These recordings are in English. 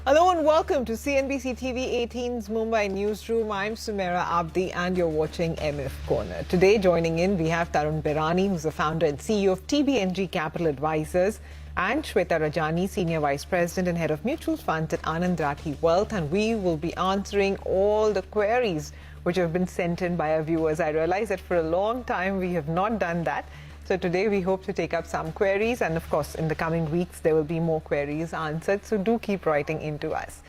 Hello and welcome to CNBC-TV18's Mumbai Newsroom. I'm Sumaira Abdi and you're watching MF Corner. Today joining in we have Tarun Birani, who's the founder and CEO of TBNG Capital Advisors, and Shweta Rajani, Senior Vice President and Head of Mutual Funds at Anand Rathi Wealth, and we will be answering all the queries which have been sent in by our viewers. I realize that for a long time we have not done that. So today we hope to take up some queries, and of course in the coming weeks there will be more queries answered, so do keep writing into us.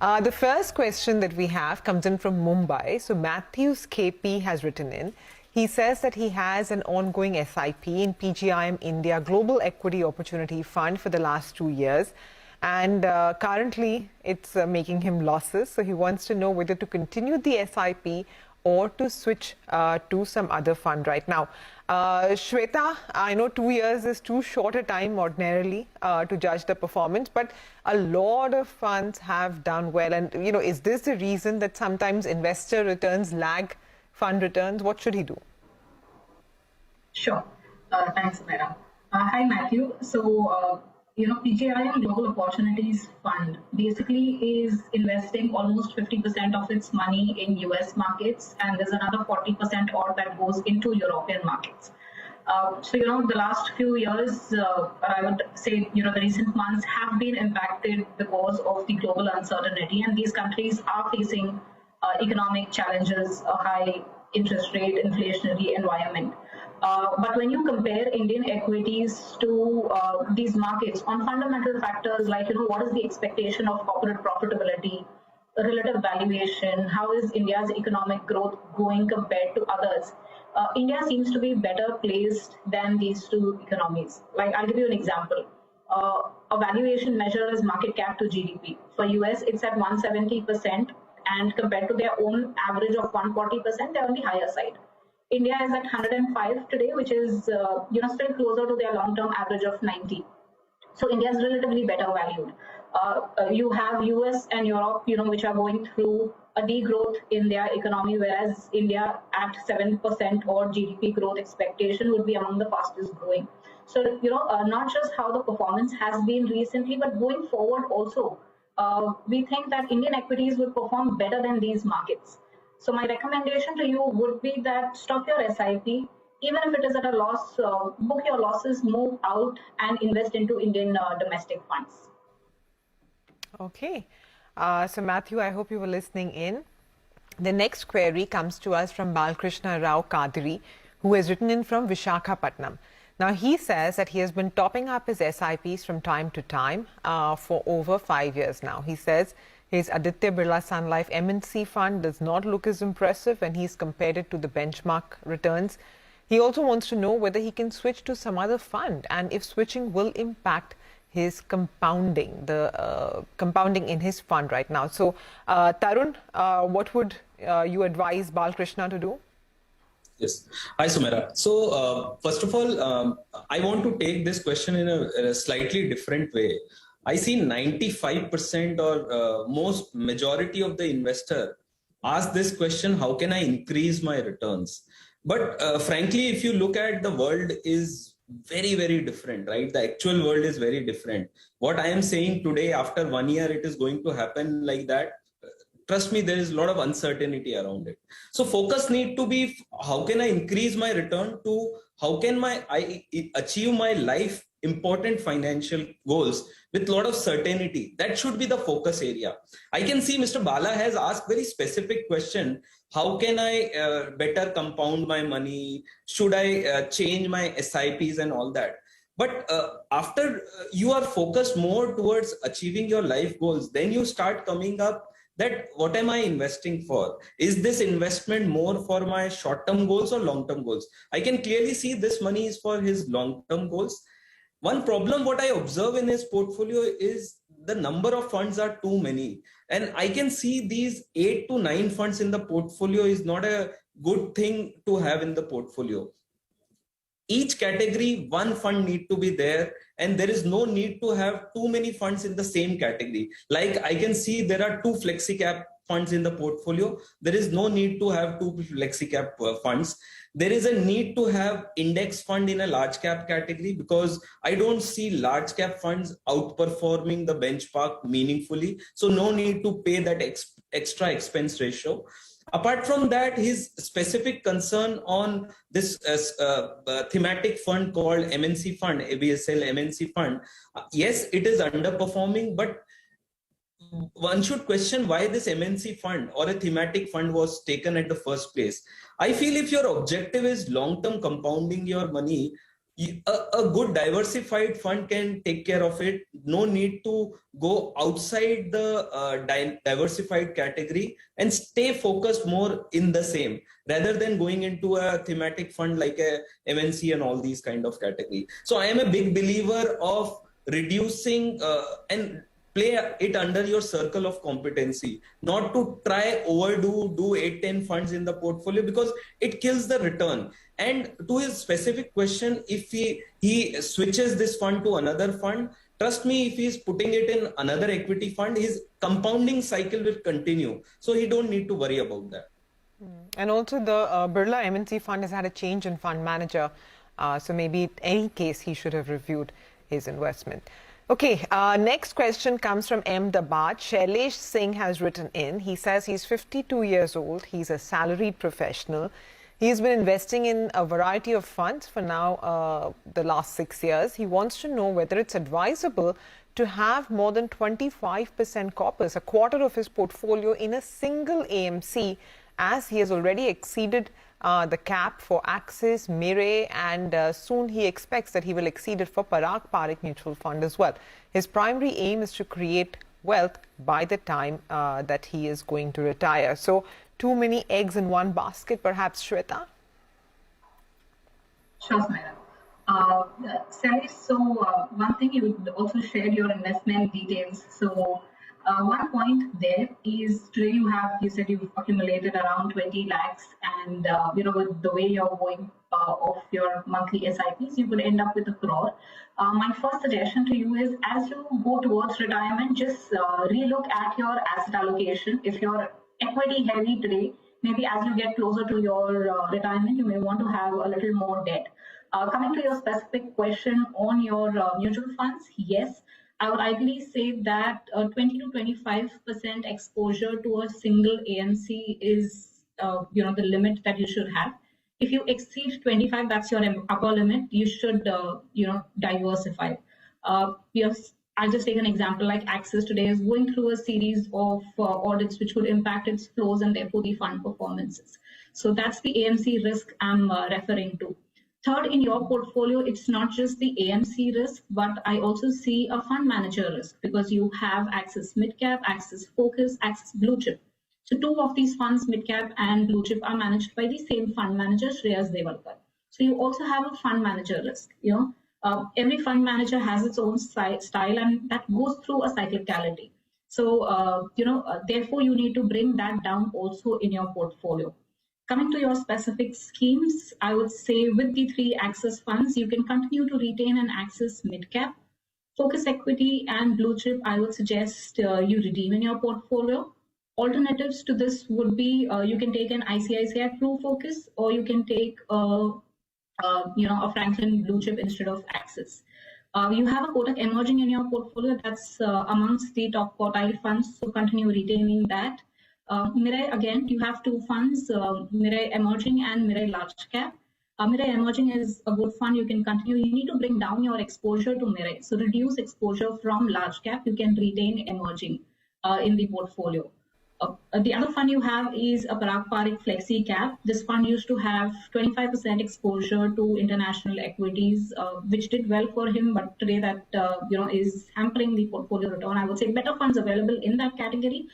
The first question that we have comes in from Mumbai. So Matthews KP has written in. He says that he has an ongoing SIP in PGIM India Global Equity Opportunity Fund for the last 2 years, and currently it's making him losses. So he wants to know whether to continue the SIP or to switch to some other fund right now. Shweta, I know 2 years is too short a time ordinarily to judge the performance, but a lot of funds have done well. And, is this the reason that sometimes investor returns lag fund returns? What should he do? Sure. Thanks, Mera. Hi, Matthew. So, PGIM Global Opportunities Fund basically is investing almost 50% of its money in US markets, and there's another 40% or that goes into European markets. The last few years, I would say, the recent months have been impacted because of the global uncertainty, and these countries are facing economic challenges, a high interest rate, inflationary environment. But when you compare Indian equities to these markets on fundamental factors like, what is the expectation of corporate profitability, relative valuation, how is India's economic growth going compared to others, India seems to be better placed than these two economies. Like, I'll give you an example. A valuation measure is market cap to GDP. For US, it's at 170%, and compared to their own average of 140%, they're on the higher side. India is at 105 today, which is still closer to their long-term average of 90. So India is relatively better valued. You have US and Europe, which are going through a degrowth in their economy, whereas India at 7% or GDP growth expectation would be among the fastest growing. So, not just how the performance has been recently, but going forward also, we think that Indian equities would perform better than these markets. So my recommendation to you would be that stop your SIP, even if it is at a loss, book your losses, move out and invest into Indian domestic funds. Okay. So Matthew, I hope you were listening in. The next query comes to us from Balkrishna Rao Kadri, who has written in from Vishakhapatnam. Now, he says that he has been topping up his SIPs from time to time for over 5 years now. He says his Aditya Birla Sun Life MNC fund does not look as impressive when he's compared it to the benchmark returns. He also wants to know whether he can switch to some other fund and if switching will impact his compounding, the compounding in his fund right now. So, Tarun, what would you advise Balkrishna to do? Yes. Hi, Sumaira. So, first of all, I want to take this question in a slightly different way. I see 95% or most majority of the investor ask this question, how can I increase my returns? But frankly, if you look at the world is very, very different, right? The actual world is very different. What I am saying today, after 1 year, it is going to happen like that. Trust me, there is a lot of uncertainty around it. So focus need to be, how can I increase my return, to how can I achieve my life important financial goals with a lot of certainty. That should be the focus area. I can see Mr. Bala has asked very specific question. How can I better compound my money? Should I change my SIPs and all that? But after you are focused more towards achieving your life goals, then you start coming up that what am I investing for? Is this investment more for my short-term goals or long-term goals? I can clearly see this money is for his long-term goals. One problem what I observe in his portfolio is the number of funds are too many. And I can see these 8 to 9 funds in the portfolio is not a good thing to have in the portfolio. Each category, one fund need to be there, and there is no need to have too many funds in the same category. Like I can see there are 2 flexi cap funds in the portfolio, there is no need to have two flexi cap funds. There is a need to have index fund in a large cap category, because I don't see large cap funds outperforming the benchmark meaningfully. So no need to pay that extra expense ratio. Apart from that, his specific concern on this thematic fund called MNC fund, ABSL MNC fund, yes, it is underperforming, but one should question why this MNC fund or a thematic fund was taken at the first place. I feel if your objective is long-term compounding your money, a good diversified fund can take care of it. No need to go outside the diversified category and stay focused more in the same, rather than going into a thematic fund like a MNC and all these kind of category. So I am a big believer of reducing and play it under your circle of competency, not to try do 8-10 funds in the portfolio, because it kills the return. And to his specific question, if he switches this fund to another fund, trust me, if he's putting it in another equity fund, his compounding cycle will continue. So he don't need to worry about that. And also the Birla MNC fund has had a change in fund manager. So maybe in any case, he should have reviewed his investment. Okay, next question comes from Ahmedabad. Shailesh Singh has written in. He says he's 52 years old. He's a salaried professional. He's been investing in a variety of funds for now the last 6 years. He wants to know whether it's advisable to have more than 25% corpus, a quarter of his portfolio, in a single AMC, as he has already exceeded the cap for Axis, Mirae, and soon he expects that he will exceed it for Parag Parikh Mutual Fund as well. His primary aim is to create wealth by the time that he is going to retire. So, too many eggs in one basket, perhaps, Shweta? Sure, madam. Sally, so one thing, you also shared your investment details. So one point there is, today you said you've accumulated around 20 lakhs, and with the way you're going of your monthly SIPs, you could end up with 1 crore. My first suggestion to you is, as you go towards retirement, just relook at your asset allocation. If you're equity heavy today, maybe as you get closer to your retirement, you may want to have a little more debt. Coming to your specific question on your mutual funds, yes, I would ideally say that 20 to 25% exposure to a single AMC is the limit that you should have. If you exceed 25, that's your upper limit. You should diversify. I'll just take an example like Axis today is going through a series of audits which would impact its flows and therefore the fund performances. So that's the AMC risk I'm referring to. Third, in your portfolio, it's not just the AMC risk, but I also see a fund manager risk, because you have Axis Midcap, Axis Focus, Axis Blue Chip. So two of these funds, Midcap and Blue Chip, are managed by the same fund manager, Shreyas Devalkar. So you also have a fund manager risk. Every fund manager has its own style, and that goes through a cyclicality. So, therefore, you need to bring that down also in your portfolio. Coming to your specific schemes, I would say with the 3 Axis funds, you can continue to retain an Axis Midcap. Focus Equity and Blue Chip, I would suggest you redeem in your portfolio. Alternatives to this would be you can take an ICICI True Focus, or you can take a Franklin Blue Chip instead of Axis. You have a Kotak Emerging in your portfolio. That's amongst the top quartile funds, so continue retaining that. Mirae, again, you have 2 funds, Mirae Emerging and Mirae Large Cap. Mirae Emerging is a good fund. You can continue. You need to bring down your exposure to Mirae. So reduce exposure from large cap. You can retain emerging in the portfolio. The other fund you have is a Parag Parikh Flexi Cap. This fund used to have 25% exposure to international equities, which did well for him, but today that is hampering the portfolio return. I would say better funds available in that category.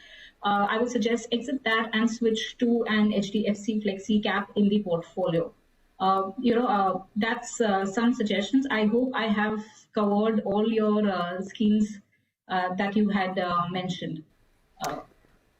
I would suggest exit that and switch to an HDFC Flexi Cap in the portfolio. That's some suggestions. I hope I have covered all your schemes that you had mentioned.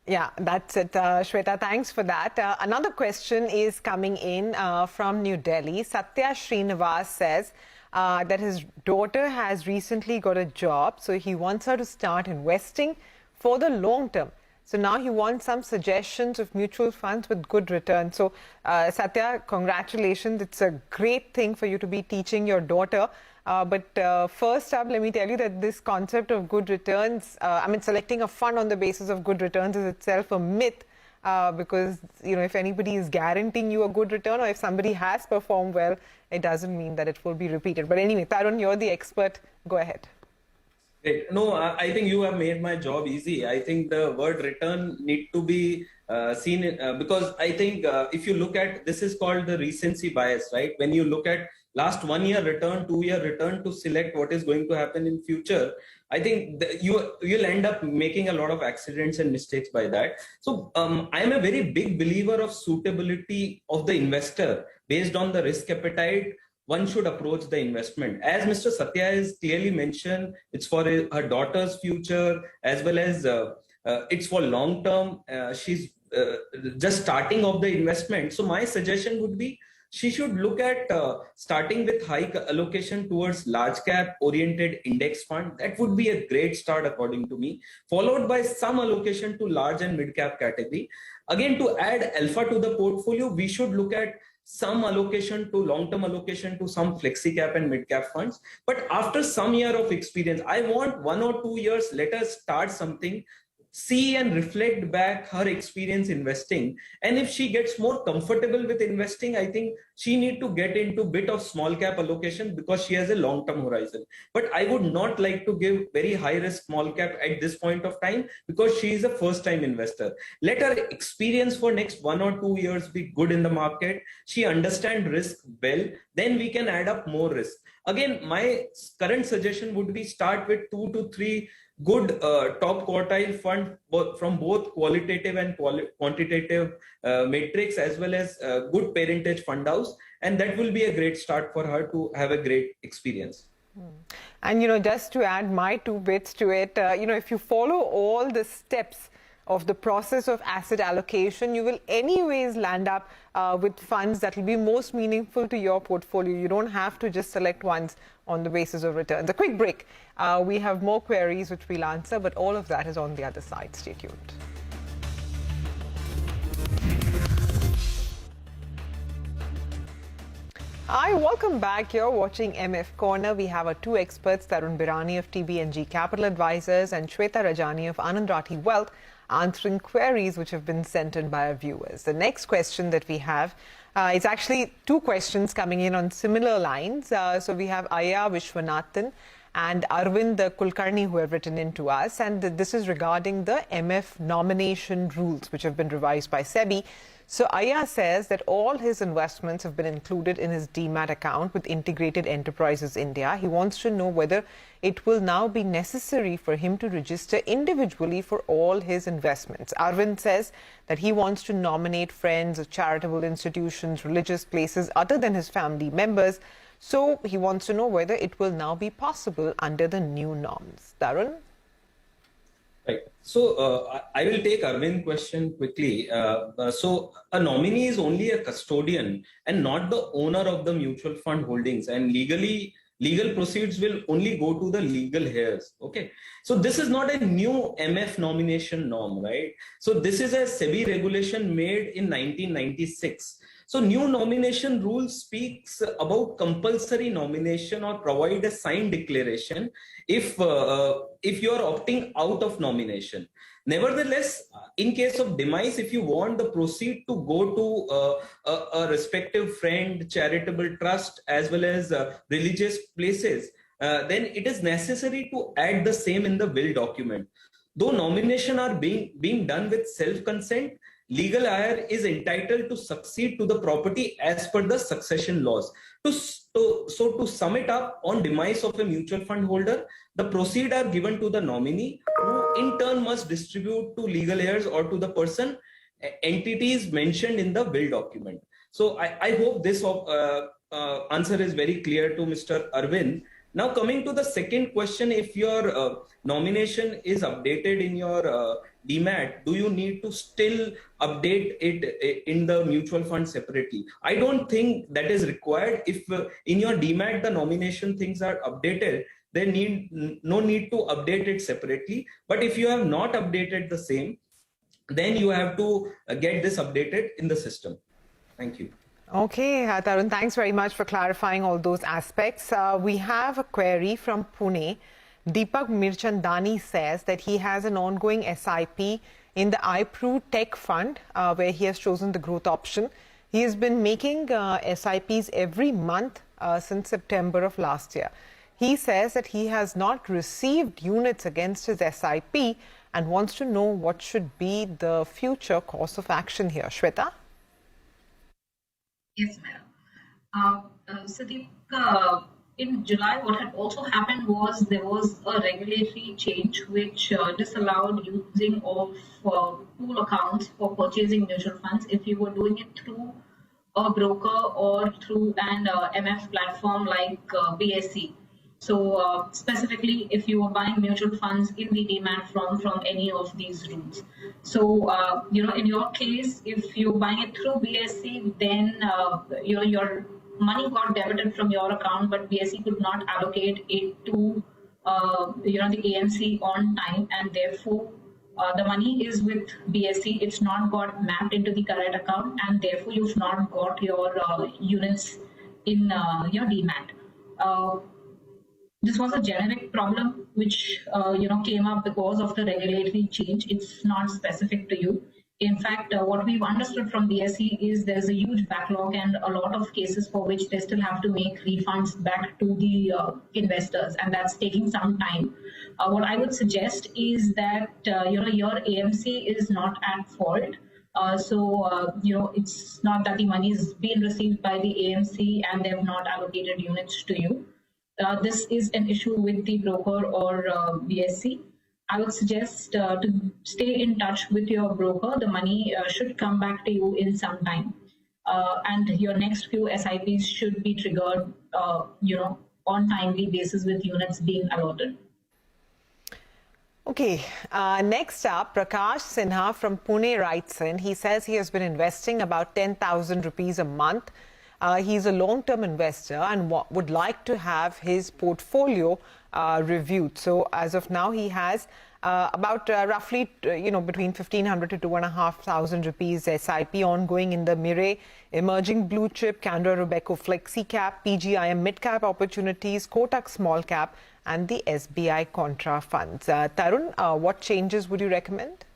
Yeah, that's it, Shweta. Thanks for that. Another question is coming in from New Delhi. Satya Srinivas says that his daughter has recently got a job, so he wants her to start investing for the long term. So now he wants some suggestions of mutual funds with good returns. So Satya, congratulations. It's a great thing for you to be teaching your daughter. But first up, let me tell you that this concept of good returns, selecting a fund on the basis of good returns is itself a myth. Because if anybody is guaranteeing you a good return, or if somebody has performed well, it doesn't mean that it will be repeated. But anyway, Tarun, you're the expert. Go ahead. Great. No, I think you have made my job easy. I think the word return need to be seen because I think if you look at, this is called the recency bias, right? When you look at last 1 year return, 2 year return to select what is going to happen in future, I think you'll end up making a lot of accidents and mistakes by that. So I am a very big believer of suitability of the investor based on the risk appetite. One should approach the investment. As Mr. Satya has clearly mentioned, it's for her daughter's future as well as it's for long term. She's just starting off the investment. So my suggestion would be she should look at starting with high allocation towards large cap oriented index fund. That would be a great start according to me, followed by some allocation to large and mid cap category. Again, to add alpha to the portfolio, we should look at some allocation to long-term allocation to some flexi cap and mid cap funds. But after some year of experience, I want 1 or 2 years, let us start something, see and reflect back her experience investing. And if she gets more comfortable with investing, I think she need to get into bit of small cap allocation because she has a long-term horizon. But I would not like to give very high risk small cap at this point of time because she is a first time investor. Let her experience for next 1 or 2 years be good in the market. She understand risk well, then we can add up more risk. Again, my current suggestion would be start with 2 to 3 good top quartile fund from both qualitative and quantitative metrics as well as good parentage fund house, and that will be a great start for her to have a great experience. And just to add my 2 bits to it, if you follow all the steps of the process of asset allocation, you will anyways land up with funds that will be most meaningful to your portfolio. You don't have to just select ones on the basis of returns. A quick break. We have more queries which we'll answer, but all of that is on the other side. Stay tuned. Hi, welcome back. You're watching MF Corner. We have our 2 experts, Tarun Birani of TBNG Capital Advisors and Shweta Rajani of Anand Rathi Wealth, answering queries which have been sent in by our viewers. The next question that we have is actually 2 questions coming in on similar lines. So we have Aya Vishwanathan and Arvind Kulkarni who have written in to us, and this is regarding the MF nomination rules which have been revised by SEBI. So Aya says that all his investments have been included in his Demat account with Integrated Enterprises India. He wants to know whether it will now be necessary for him to register individually for all his investments. Arvind says that he wants to nominate friends, charitable institutions, religious places other than his family members. So he wants to know whether it will now be possible under the new norms. Tarun? Right. So I will take Arvind's question quickly. So a nominee is only a custodian and not the owner of the mutual fund holdings, and legal proceeds will only go to the legal heirs. Okay. So this is not a new MF nomination norm, right? So this is a SEBI regulation made in 1996. So new nomination rule speaks about compulsory nomination or provide a signed declaration if you are opting out of nomination. Nevertheless, in case of demise, if you want the proceed to go to a respective friend, charitable trust, as well as religious places, then it is necessary to add the same in the will document. Though nomination are being done with self-consent, legal heir is entitled to succeed to the property as per the succession laws. So to sum it up, on demise of a mutual fund holder, the proceeds are given to the nominee, who in turn must distribute to legal heirs or to the person entities mentioned in the will document. So I hope this answer is very clear to Mr. Arvind. Now coming to the second question, if your nomination is updated in your Demat, do you need to still update it in the mutual fund separately? I don't think that is required. If in your Demat the nomination things are updated, there no need to update it separately. But if you have not updated the same, then you have to get this updated in the system. Thank you. Okay, Tarun, thanks very much for clarifying all those aspects. We have a query from Pune. Deepak Mirchandani says that he has an ongoing SIP in the iPru Tech Fund, where he has chosen the growth option. He has been making SIPs every month since September of last year. He says that he has not received units against his SIP and wants to know what should be the future course of action here. Shweta? Yes, madam. Sadeep, in July, what had also happened was there was a regulatory change which disallowed using of pool accounts for purchasing mutual funds if you were doing it through a broker or through an MF platform like BSE. So specifically, if you are buying mutual funds in the demat from any of these routes. So in your case, if you're buying it through BSE, then your money got debited from your account, but BSE could not allocate it to the AMC on time, and therefore the money is with BSE. It's not got mapped into the current account, and therefore you've not got your units in your demat. This was a generic problem which came up because of the regulatory change. It's not specific to you. In fact, what we've understood from BSE is there's a huge backlog and a lot of cases for which they still have to make refunds back to the investors, and that's taking some time. What I would suggest is that your AMC is not at fault. It's not that the money is being received by the AMC and they've not allocated units to you. This is an issue with the broker or BSE. I would suggest to stay in touch with your broker. The money should come back to you in some time. And your next few SIPs should be triggered, on timely basis with units being allotted. Okay, next up, Prakash Sinha from Pune writes in. He says he has been investing about 10,000 rupees a month. He's a long-term investor and would like to have his portfolio reviewed. So as of now, he has about roughly, between 1,500 to 2,500 rupees SIP ongoing in the Mire Emerging Blue Chip, Canara Robeco Flexi Cap, PGIM Mid Cap Opportunities, Kotak Small Cap, and the SBI Contra Funds. Tarun, what changes would you recommend?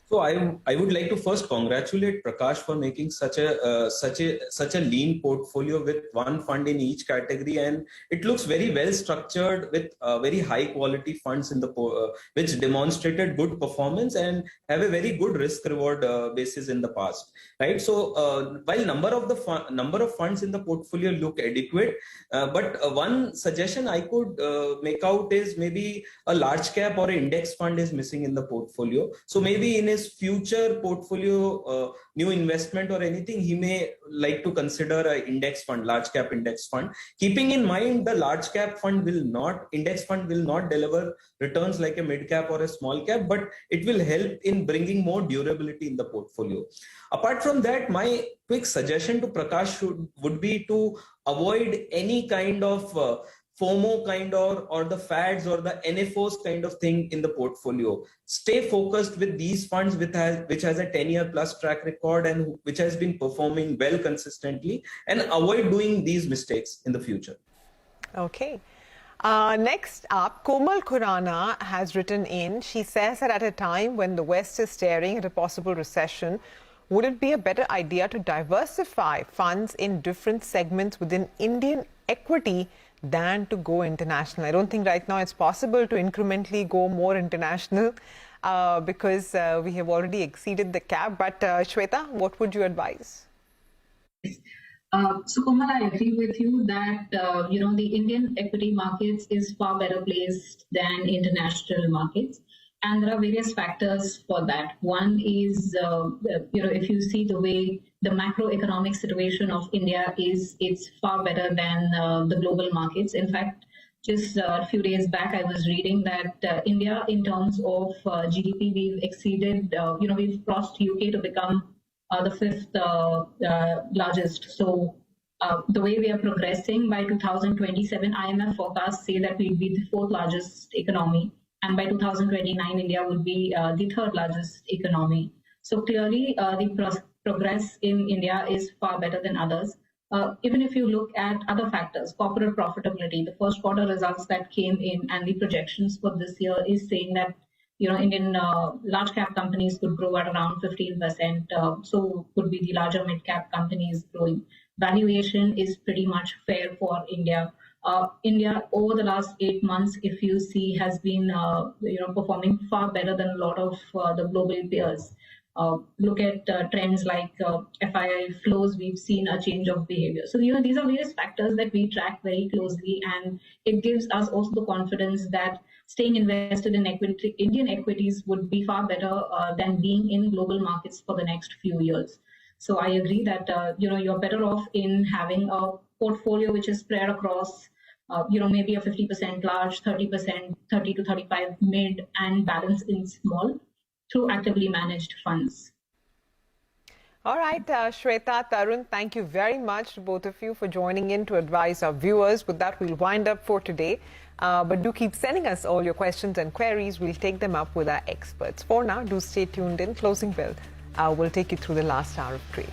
So I would like to first congratulate Prakash for making such a lean portfolio with one fund in each category, and it looks very well structured with very high quality funds in the which demonstrated good performance and have a very good risk reward basis in the past, right? So while number of funds in the portfolio look adequate, but one suggestion I could make out is maybe a large cap or index fund is missing in the portfolio. So maybe in his future portfolio new investment or anything, he may like to consider an index fund, large cap index fund, keeping in mind the large cap index fund will not deliver returns like a mid cap or a small cap, but it will help in bringing more durability in the portfolio. Apart from that, my quick suggestion to Prakash would be to avoid any kind of FOMO kind or the fads or the NFOs kind of thing in the portfolio. Stay focused with these funds which has a 10-year plus track record and which has been performing well consistently, and avoid doing these mistakes in the future. Okay. Next up, Komal Khurana has written in. She says that at a time when the West is staring at a possible recession, would it be a better idea to diversify funds in different segments within Indian equity than to go international? I don't think right now it's possible to incrementally go more international because we have already exceeded the cap. But Shweta, what would you advise? So Komal, I agree with you that the Indian equity markets is far better placed than international markets. And there are various factors for that. One is, if you see the way the macroeconomic situation of India is, it's far better than the global markets. In fact, just a few days back, I was reading that India, in terms of GDP, we've exceeded, we've crossed UK to become the fifth largest. So the way we are progressing, by 2027, IMF forecasts say that we'll be the fourth largest economy and by 2029, India would be the third largest economy. So clearly, the progress in India is far better than others. Even if you look at other factors, corporate profitability, the first quarter results that came in and the projections for this year is saying that Indian large cap companies could grow at around 15%. So could be the larger mid cap companies growing. Valuation is pretty much fair for India. India over the last 8 months, if you see, has been performing far better than a lot of the global peers. Look at trends like FII flows, we've seen a change of behavior. So, these are various factors that we track very closely, and it gives us also the confidence that staying invested in Indian equities would be far better than being in global markets for the next few years. So I agree that, you're better off in having a portfolio which is spread across, maybe a 50% large, 30%, 30 to 35 mid, and balance in small, through actively managed funds. All right, Shweta, Tarun, thank you very much to both of you for joining in to advise our viewers. With that, we'll wind up for today. But do keep sending us all your questions and queries. We'll take them up with our experts. For now, do stay tuned in. Closing bell will take you through the last hour of trade.